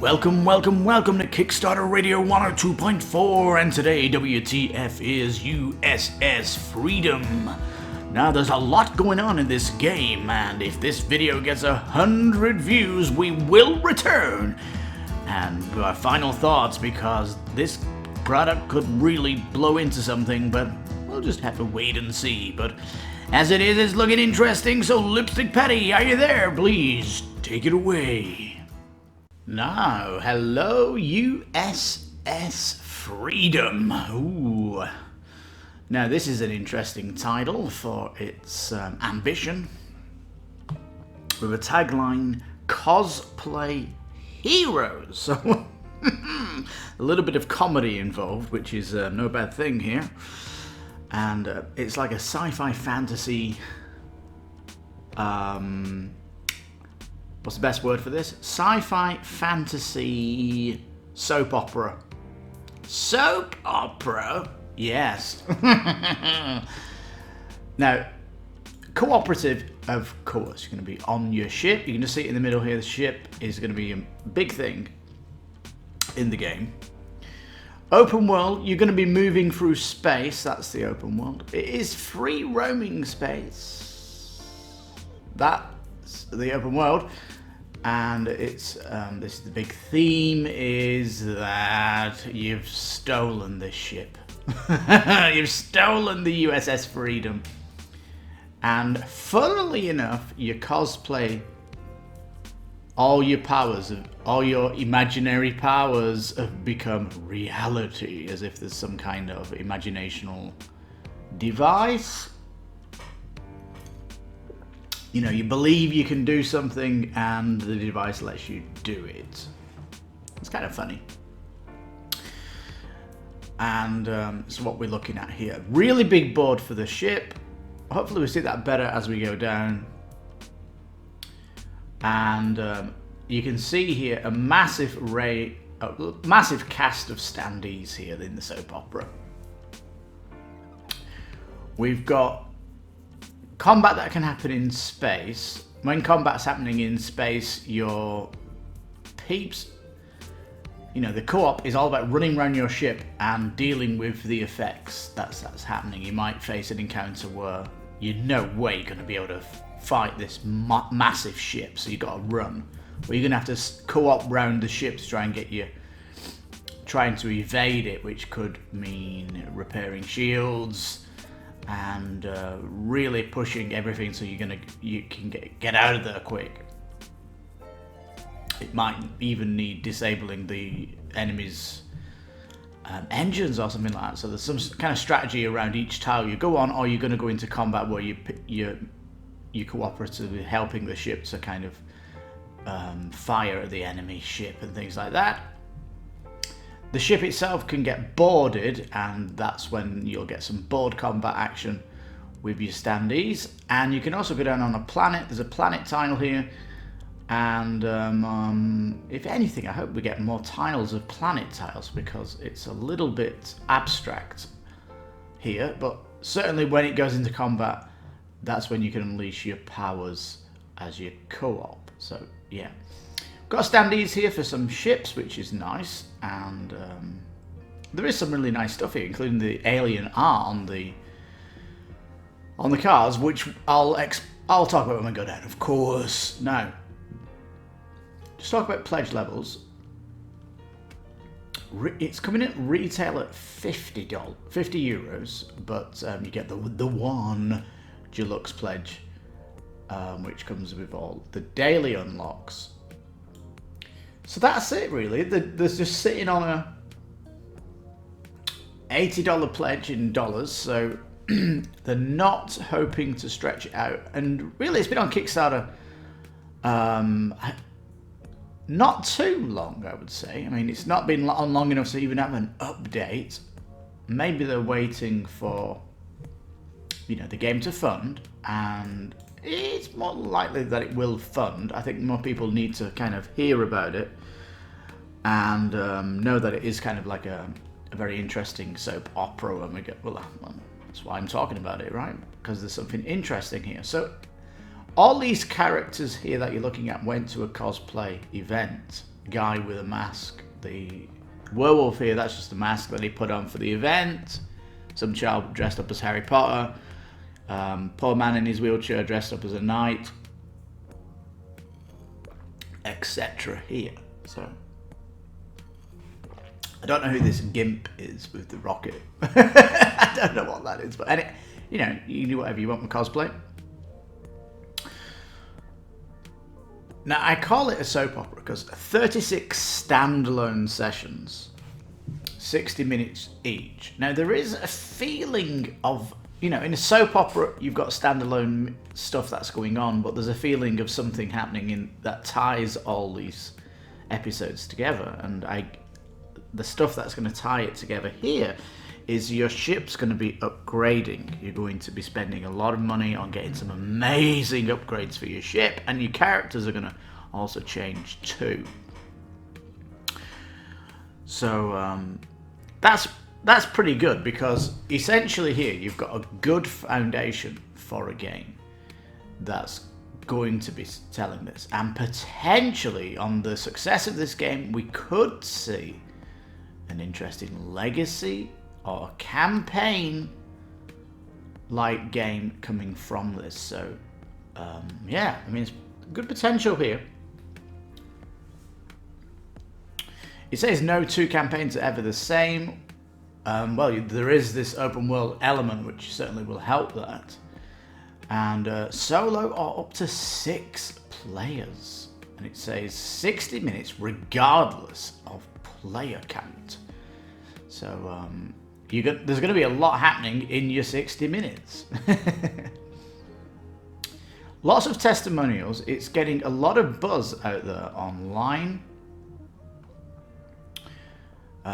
Welcome to Kickstarter Radio 102.4, and today WTF is USS Freedom. Now there's a lot going on in this game, and if this video gets 100 views, we will return. And our final thoughts, because this product could really blow into something, but we'll just have to wait and see. But as it is, it's looking interesting, so Lipstickpaddy, are you there? Please take it away. Now, hello USS Freedom. Ooh. Now this is an interesting title for its ambition, with a tagline, cosplay heroes. So a little bit of comedy involved, which is no bad thing here. And it's like a sci-fi fantasy, what's the best word for this? Sci-fi fantasy soap opera. Soap opera? Yes. Now, cooperative, of course, you're going to be on your ship. You can just see it in the middle here. The ship is going to be a big thing in the game. Open world, you're going to be moving through space. That's the open world. It is free roaming space. That's the open world. And it's this is the big theme, is that you've stolen this ship. You've stolen the USS Freedom. And funnily enough, your cosplay, all your powers, all your imaginary powers have become reality, as if there's some kind of imaginational device. You know, you believe you can do something and the device lets you do it. It's kind of funny. And it's what we're looking at here. Really big board for the ship. Hopefully we see that better as we go down. And you can see here a massive massive cast of standees here in the soap opera. We've got combat that can happen in space. When combat's happening in space, your peeps, you know, the co-op is all about running around your ship and dealing with the effects that's happening. You might face an encounter where you're no way going to be able to fight this massive ship, so you've got to run. Or you're going to have to co-op round the ship to try and get you trying to evade it, which could mean repairing shields and really pushing everything so you can get out of there quick. It might even need disabling the enemy's engines or something like that. So there's some kind of strategy around each tile you go on, or you're going to go into combat where you're cooperatively helping the ship to kind of fire at the enemy ship and things like that. The ship itself can get boarded, and that's when you'll get some board combat action with your standees. And you can also go down on a planet. There's a planet tile here. And if anything, I hope we get more tiles of planet tiles, because it's a little bit abstract here. But certainly when it goes into combat, that's when you can unleash your powers as your co-op. So yeah. Got standees here for some ships, which is nice, and there is some really nice stuff here, including the alien art on the cars, which I'll talk about when we go down, of course. Now, just talk about pledge levels. It's coming in retail at €50, but you get the one deluxe pledge, which comes with all the daily unlocks. So that's it, really. There's just sitting on a $80 pledge in dollars, so they're not hoping to stretch it out. And really, it's been on Kickstarter not too long, I would say. I mean, it's not been on long enough to even have an update. Maybe they're waiting for, you know, the game to fund, and it's more likely that it will fund. I think more people need to kind of hear about it and know that it is kind of like a very interesting soap opera when we get, well, that's why I'm talking about it, right? Because there's something interesting here. So all these characters here that you're looking at went to a cosplay event. guy with a mask. The werewolf here, that's just a mask that he put on for the event. Some child dressed up as Harry Potter. Poor man in his wheelchair dressed up as a knight, etc. here. So I don't know who this gimp is with the rocket. I don't know what that is, but you know, you can do whatever you want with cosplay. Now, I call it a soap opera because 36 standalone sessions, 60 minutes each. Now, there is a feeling of, you know, in a soap opera, you've got standalone stuff that's going on, but there's a feeling of something happening that ties all these episodes together. And the stuff that's going to tie it together here is your ship's going to be upgrading. You're going to be spending a lot of money on getting some amazing upgrades for your ship, and your characters are going to also change too. So that's pretty good, because essentially here you've got a good foundation for a game that's going to be telling this, and potentially on the success of this game we could see an interesting legacy or a campaign like game coming from this. So yeah, I mean, it's good potential here. It says no two campaigns are ever the same. Well, there is this open world element which certainly will help that, and solo or up to 6 players, and it says 60 minutes regardless of player count. So there's going to be a lot happening in your 60 minutes. Lots of testimonials. It's getting a lot of buzz out there online.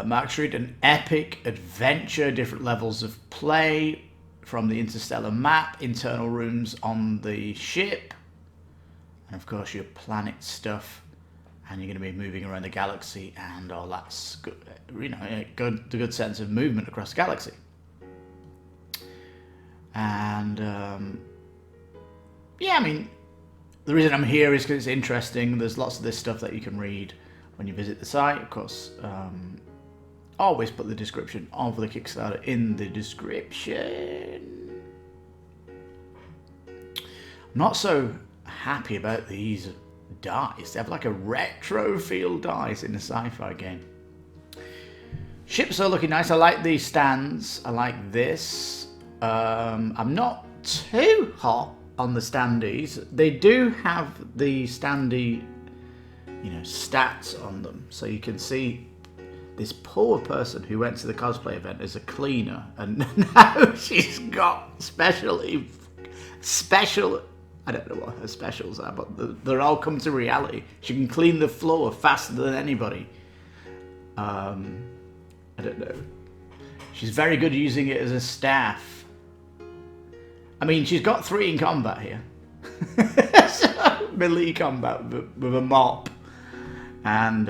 Mark Street, an epic adventure, different levels of play from the interstellar map, internal rooms on the ship, and of course your planet stuff. And you're going to be moving around the galaxy, and all that's good, you know, a good sense of movement across the galaxy. And yeah, I mean, the reason I'm here is because it's interesting. There's lots of this stuff that you can read when you visit the site. Of course, always put the description of the Kickstarter in the description. I'm not so happy about these dice. They have like a retro feel dice in a sci-fi game. Ships are looking nice. I like these stands. I like this. I'm not too hot on the standees. They do have the standee, you know, stats on them, so you can see this poor person who went to the cosplay event as a cleaner, and now she's got special. I don't know what her specials are, but they're all come to reality. She can clean the floor faster than anybody. I don't know. She's very good using it as a staff. I mean, she's got 3 in combat here. So, melee combat with a mop and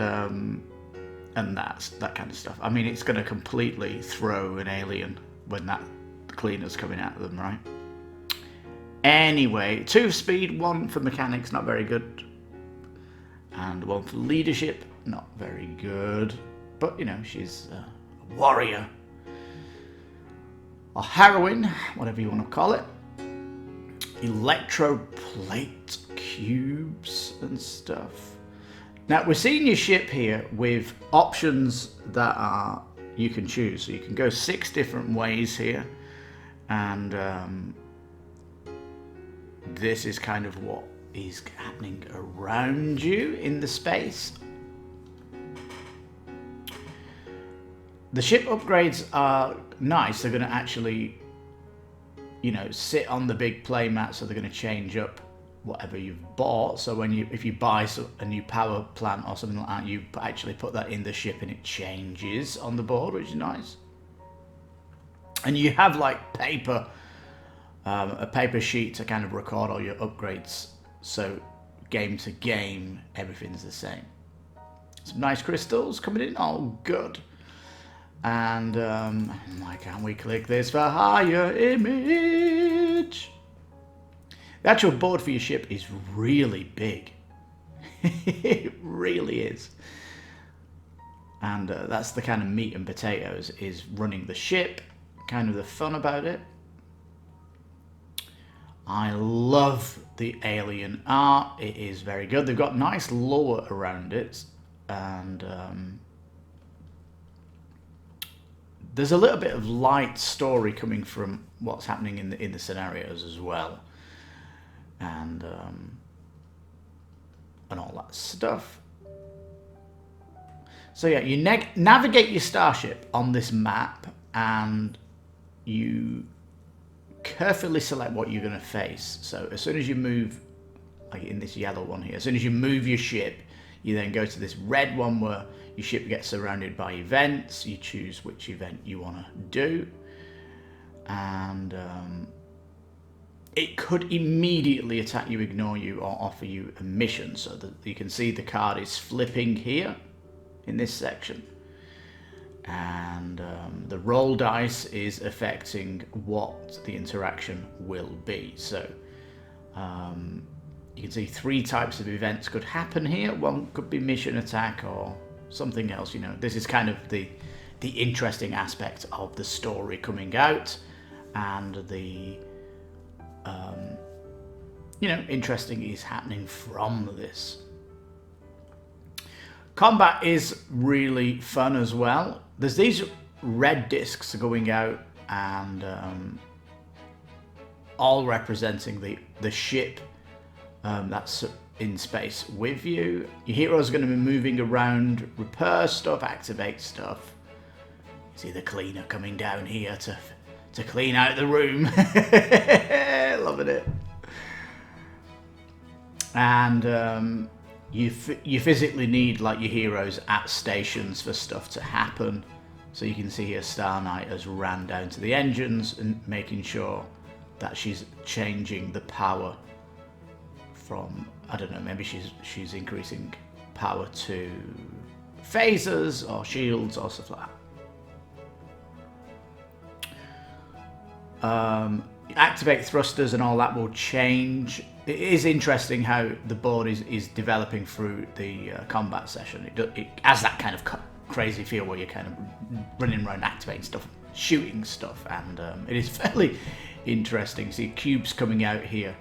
that kind of stuff. I mean, it's going to completely throw an alien when that cleaner's coming at them, right? Anyway, 2 speed, 1 for mechanics, not very good, and 1 for leadership, not very good. But you know, she's a warrior or heroine, whatever you want to call it. Electroplate cubes and stuff. Now we're seeing your ship here with options that are you can choose. So you can go 6 different ways here, and this is kind of what is happening around you in the space. The ship upgrades are nice. They're going to actually, you know, sit on the big play mat, so they're going to change up whatever you've bought. So if you buy a new power plant or something like that, you actually put that in the ship and it changes on the board, which is nice. And you have like paper, a paper sheet to kind of record all your upgrades. So game to game, everything's the same. Some nice crystals coming in, all good. And why can't we click this for higher image? The actual board for your ship is really big. It really is. And that's the kind of meat and potatoes, is running the ship, kind of the fun about it. I love the alien art. It is very good. They've got nice lore around it, and there's a little bit of light story coming from what's happening in the scenarios as well, and all that stuff. So yeah, you navigate your starship on this map, and you carefully select what you're going to face. So as soon as you move, like in this yellow one here, as soon as you move your ship, you then go to this red one where your ship gets surrounded by events. You choose which event you want to do, and it could immediately attack you, ignore you, or offer you a mission. So that you can see the card is flipping here in this section, and the roll dice is affecting what the interaction will be. So you can see 3 types of events could happen here. One could be mission, attack, or something else. You know, this is kind of the interesting aspect of the story coming out, and the interesting is happening from this. Combat is really fun as well. There's these red discs going out, and all representing the ship that's in space with you. Your hero's going to be moving around, repair stuff, activate stuff. You see the cleaner coming down here to clean out the room. Loving it. And you physically need, like, your heroes at stations for stuff to happen. So you can see here Star Knight has ran down to the engines and making sure that she's changing the power from, I don't know, maybe she's increasing power to phasers or shields or stuff like that. Activate thrusters and all that will change. It is interesting how the board is developing through the combat session. It has that kind of crazy feel where you're kind of running around activating stuff, shooting stuff, and it is fairly interesting. See cubes coming out here,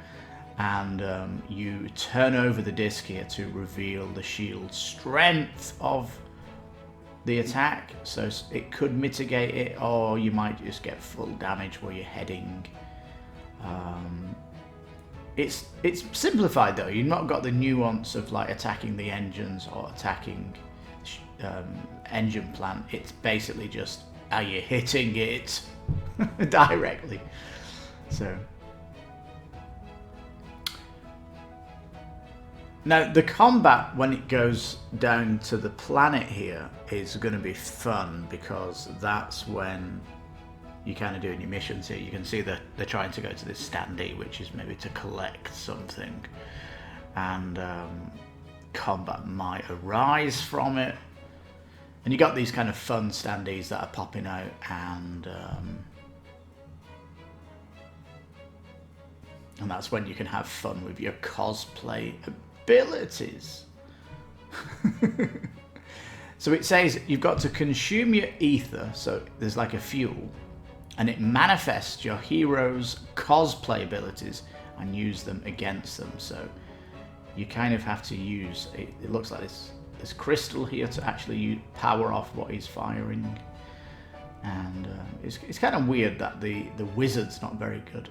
and you turn over the disc here to reveal the shield strength of the attack, so it could mitigate it, or you might just get full damage where you're heading. It's simplified though. You've not got the nuance of like attacking the engines or attacking engine plant. It's basically just how you're hitting it directly. So now the combat, when it goes down to the planet here, is going to be fun, because that's when you're kind of doing your missions here. You can see that they're trying to go to this standee, which is maybe to collect something, and combat might arise from it. And you got these kind of fun standees that are popping out, and that's when you can have fun with your cosplay abilities. So it says you've got to consume your ether, so there's like a fuel, and it manifests your hero's cosplay abilities and use them against them. So you kind of have to use it looks like this crystal here to actually power off what he's firing, and it's kind of weird that the wizard's not very good,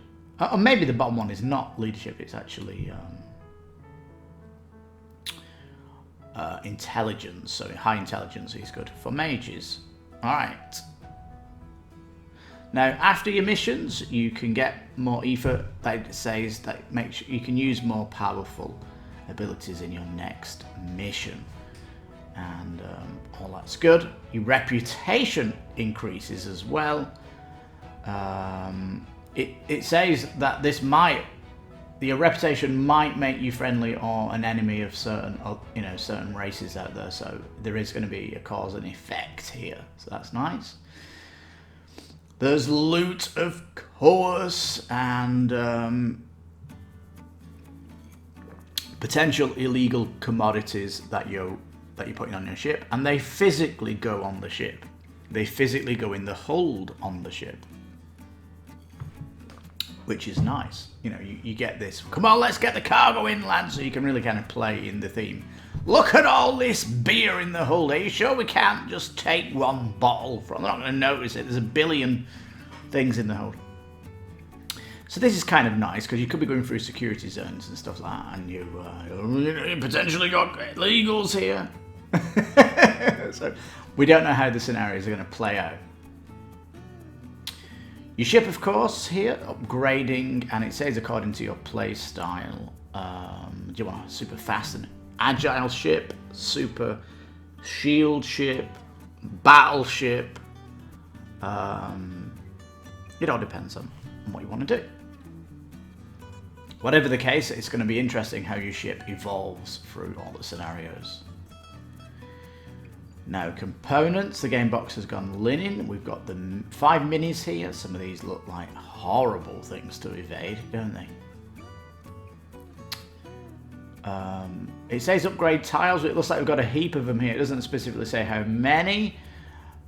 or maybe the bottom one is not leadership, it's actually intelligence. So high intelligence is good for mages. Alright, now after your missions you can get more ether. That says that makes sure you can use more powerful abilities in your next mission, and all that's good. Your reputation increases as well. It says that your reputation might make you friendly or an enemy of certain races out there. So there is going to be a cause and effect here. So that's nice. There's loot, of course, and potential illegal commodities that you're putting on your ship, and they physically go on the ship. They physically go in the hold on the ship, which is nice. You know, you get this, come on, let's get the cargo in, lads, so you can really kind of play in the theme. Look at all this beer in the hold. Are you sure we can't just take one bottle from? They're not going to notice it. There's a billion things in the hold. So this is kind of nice, because you could be going through security zones and stuff like that, and you potentially got illegals here. So we don't know how the scenarios are going to play out. Your ship, of course, here, upgrading, and it says according to your play style. Do you want a super fast and agile ship, super shield ship, battleship? It all depends on what you want to do. Whatever the case, it's going to be interesting how your ship evolves through all the scenarios. Now, components. The game box has gone linen. We've got the 5 minis here. Some of these look like horrible things to evade, don't they? It says upgrade tiles, but it looks like we've got a heap of them here. It doesn't specifically say how many.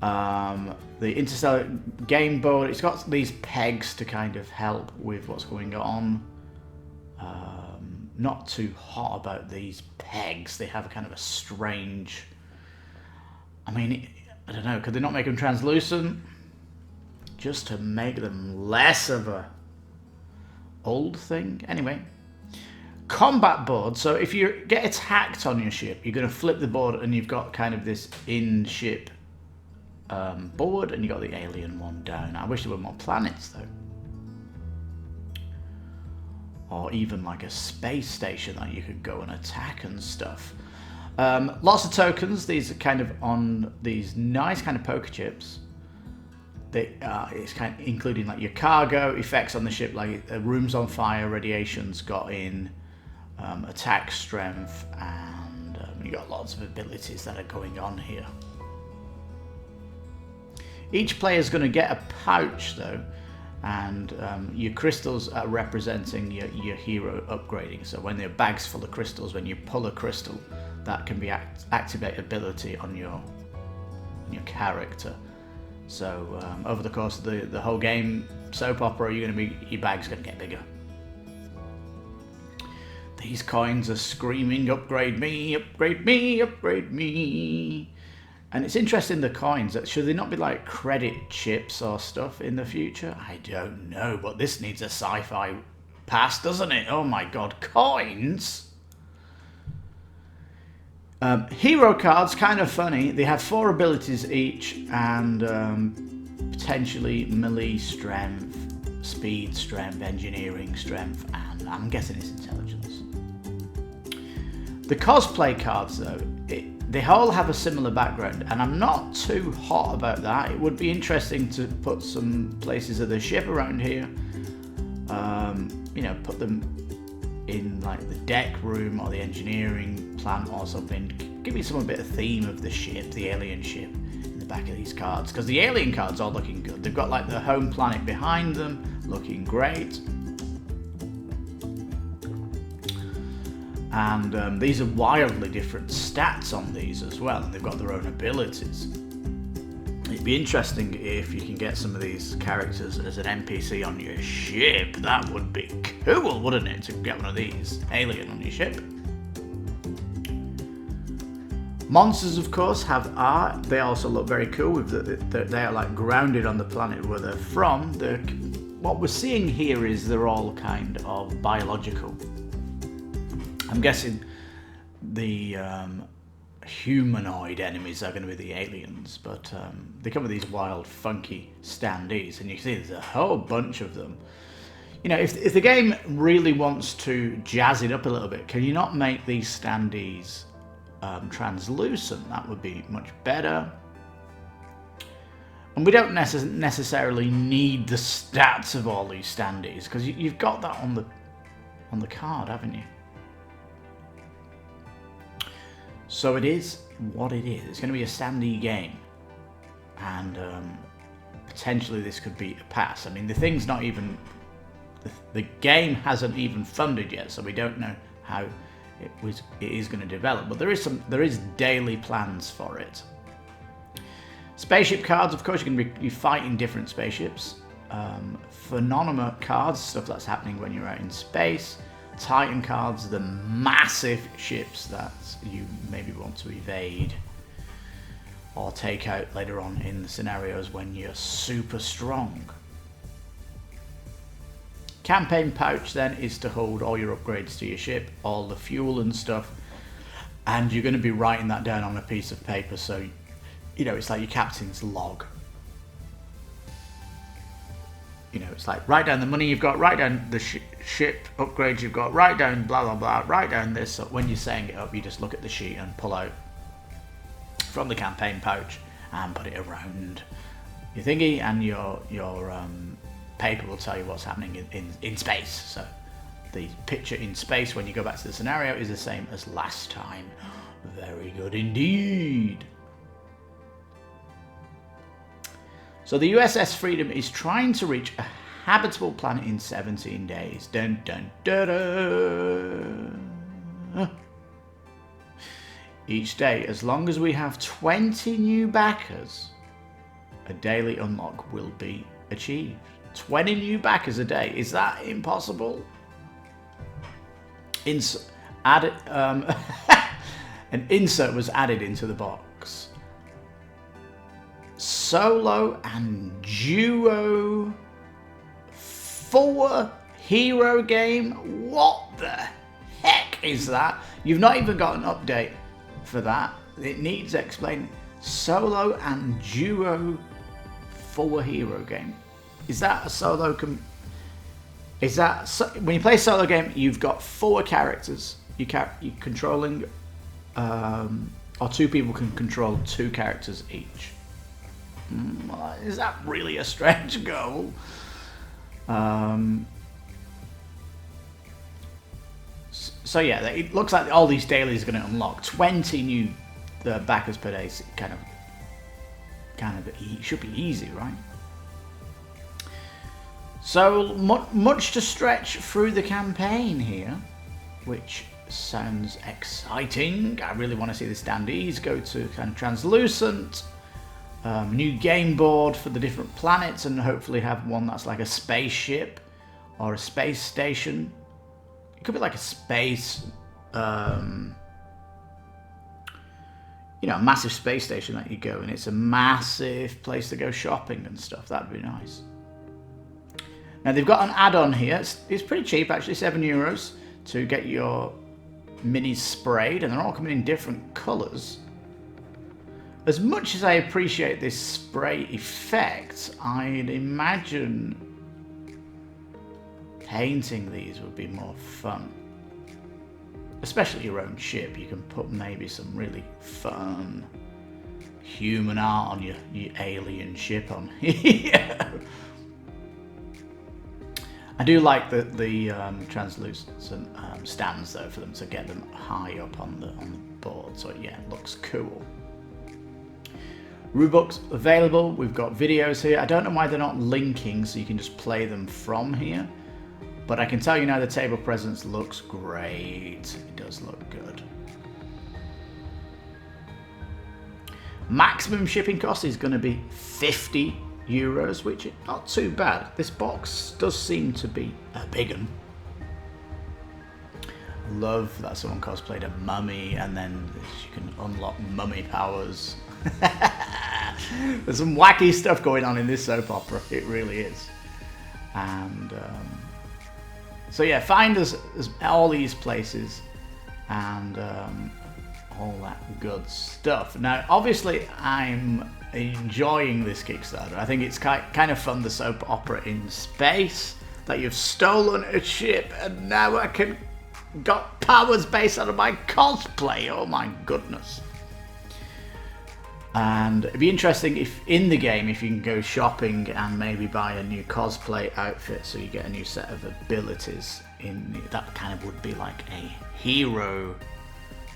The Interstellar game board, it's got these pegs to kind of help with what's going on. Not too hot about these pegs. They have a kind of a strange... I mean, I don't know, could they not make them translucent? Just to make them less of a old thing? Anyway. Combat board. So if you get attacked on your ship, you're going to flip the board and you've got kind of this in-ship board, and you got the alien one down. I wish there were more planets though. Or even like a space station that you could go and attack and stuff. Lots of tokens. These are kind of on these nice kind of poker chips. It's kind of including like your cargo effects on the ship, like rooms on fire, radiation's got in, attack strength, and you got lots of abilities that are going on here. Each player is going to get a pouch though, and your crystals are representing your hero upgrading. So when they're bags full of crystals, when you pull a crystal, that can be activate ability on your character. So over the course of the whole game, soap opera, your bag's going to get bigger. These coins are screaming, upgrade me, upgrade me, upgrade me. And it's interesting, the coins, should they not be like credit chips or stuff in the future? I don't know, but this needs a sci-fi pass, doesn't it? Oh my god, coins! Hero cards, kind of funny. They have 4 abilities each, and potentially melee strength, speed strength, engineering strength, and I'm guessing it's intelligence. The cosplay cards though, they all have a similar background, and I'm not too hot about that. It would be interesting to put some places of the ship around here. You know, put them in like the deck room or the engineering plant or something. Give me some bit of theme of the ship, the alien ship, in the back of these cards, because the alien cards are looking good. They've got like the home planet behind them, looking great. And these are wildly different stats on these as well, and they've got their own abilities. It'd be interesting if you can get some of these characters as an NPC on your ship. That would be cool, wouldn't it, to get one of these alien on your ship? Monsters, of course, have art. They also look very cool. They are like grounded on the planet where they're from. What we're seeing here is they're all kind of biological. I'm guessing the humanoid enemies are going to be the aliens, but they come with these wild, funky standees, and you can see there's a whole bunch of them. You know, if the game really wants to jazz it up a little bit, can you not make these standees translucent? That would be much better. And we don't necessarily need the stats of all these standees, because you've got that on the card, haven't you? So it is what it is. It's going to be a standee game, and potentially this could be a pass. I mean, the thing's not even... The game hasn't even funded yet, so we don't know how it is going to develop, but there is daily plans for it. Spaceship cards, of course, you're going to be fighting different spaceships. Phenomenal cards, stuff that's happening when you're out in space. Titan cards, the massive ships that you maybe want to evade or take out later on in the scenarios when you're super strong. Campaign pouch then is to hold all your upgrades to your ship, all the fuel and stuff, and you're going to be writing that down on a piece of paper, so you know it's like your captain's log. You know, it's like write down the money you've got, write down the ship upgrades you've got, write down blah blah blah, write down this. So when you're saying it up, you just look at the sheet and pull out from the campaign pouch and put it around your thingy, and your paper will tell you what's happening in space. So the picture in space when you go back to the scenario is the same as last time. Very good indeed. So the USS Freedom is trying to reach a habitable planet in 17 days. Dun dun dun dun. Each day, as long as we have 20 new backers, a daily unlock will be achieved. 20 new backers a day. Is that impossible? An insert was added into the box. Solo and duo 4 hero game. What the heck is that? You've not even got an update for that. It needs explaining. Solo and duo 4 hero game. Is that a solo? When you play a solo game, you've got 4 characters. You're controlling, or 2 people can control 2 characters each. Is that really a stretch goal? So yeah, it looks like all these dailies are going to unlock 20 new backers per day. So kind of should be easy, right? So much to stretch through the campaign here, which sounds exciting. I really want to see the standees go to kind of translucent. New game board for the different planets, and hopefully have one that's like a spaceship or a space station. It could be like a space, a massive space station that you go, and it's a massive place to go shopping and stuff. That'd be nice. Now they've got an add-on here. It's pretty cheap actually, €7 to get your minis sprayed, and they're all coming in different colours. As much as I appreciate this spray effect, I'd imagine painting these would be more fun. Especially your own ship. You can put maybe some really fun human art on your alien ship on here. I do like the translucent stands though, for them to get them high up on the board. So yeah, it looks cool. Rulebooks available. We've got videos here. I don't know why they're not linking, so you can just play them from here. But I can tell you now the table presence looks great. It does look good. Maximum shipping cost is going to be €50, which is not too bad. This box does seem to be a big one. Love that someone cosplayed a mummy, and then you can unlock mummy powers. There's some wacky stuff going on in this soap opera. It really is. And so yeah, find us all these places and all that good stuff. Now, obviously, I'm enjoying this Kickstarter. I think it's kind of fun, the soap opera in space, that you've stolen a ship and now I can got powers based out of my cosplay. Oh my goodness. And it'd be interesting if in the game, if you can go shopping and maybe buy a new cosplay outfit, so you get a new set of abilities. That kind of would be like a hero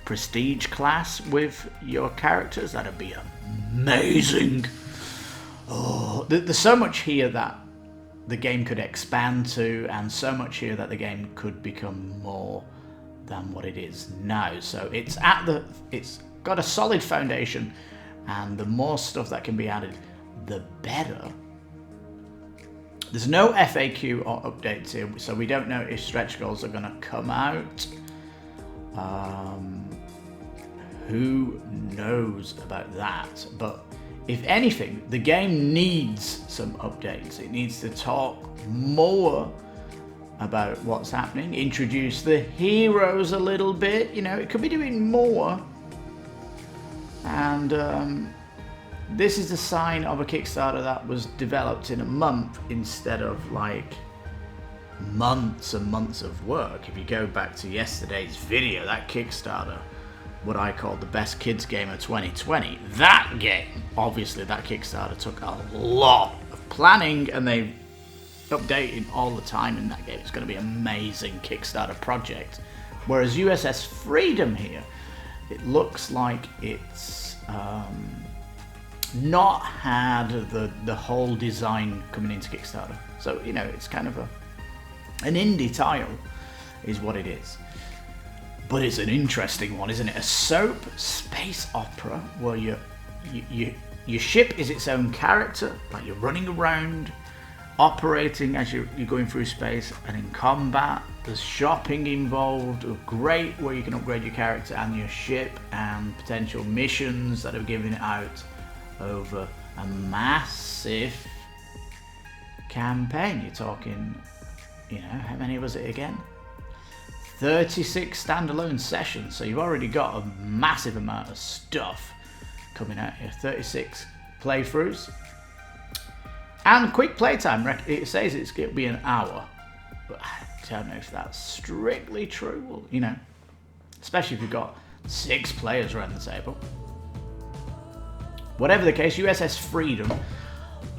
prestige class with your characters. That'd be amazing. Oh, there's so much here that the game could expand to, and so much here that the game could become more than what it is now. So it's got a solid foundation, and the more stuff that can be added, the better. There's no FAQ or updates here, so we don't know if stretch goals are going to come out. Who knows about that? But if anything, the game needs some updates. It needs to talk more about what's happening, introduce the heroes a little bit. You know, it could be doing more. And this is a sign of a Kickstarter that was developed in a month instead of like months and months of work. If you go back to yesterday's video, that Kickstarter, what I call the best kids game of 2020, that game, obviously that Kickstarter took a lot of planning, and they updating all the time in that game. It's going to be an amazing Kickstarter project. Whereas USS Freedom here, it looks like it's not had the whole design coming into Kickstarter. So, you know, it's kind of an indie title is what it is. But it's an interesting one, isn't it? A soap space opera where your ship is its own character, like you're running around, operating as you're going through space, and in combat there's shopping involved, great, where you can upgrade your character and your ship, and potential missions that are given out over a massive campaign. You're talking, you know, how many was it again? 36 standalone sessions, so you've already got a massive amount of stuff coming out here. 36 playthroughs and quick playtime. It says it's going to be an hour, but I don't know if that's strictly true. Well, you know, especially if you've got 6 players around the table. Whatever the case, USS Freedom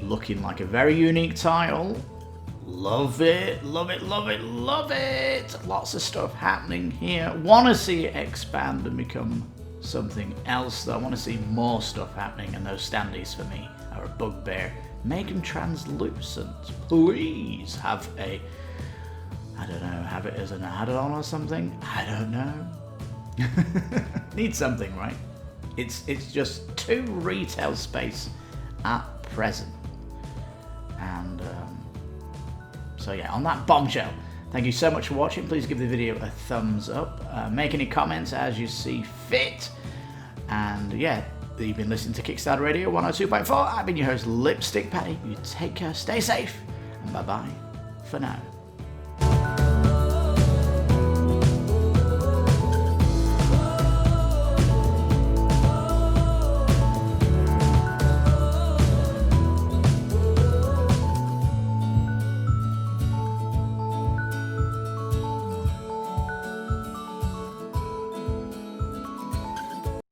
looking like a very unique title. Love it, love it, love it, love it. Lots of stuff happening here. Want to see it expand and become something else, though. I want to see more stuff happening, and those standees for me are a bugbear. Make them translucent. Please have a, I don't know, have it as an add-on or something. I don't know. Need something, right? It's just too retail space at present. And so yeah, on that bombshell, thank you so much for watching. Please give the video a thumbs up. Make any comments as you see fit. And yeah, you've been listening to Kickstarter Radio 102.4. I've been your host, Lipstickpaddy. You take care, stay safe, and bye-bye for now.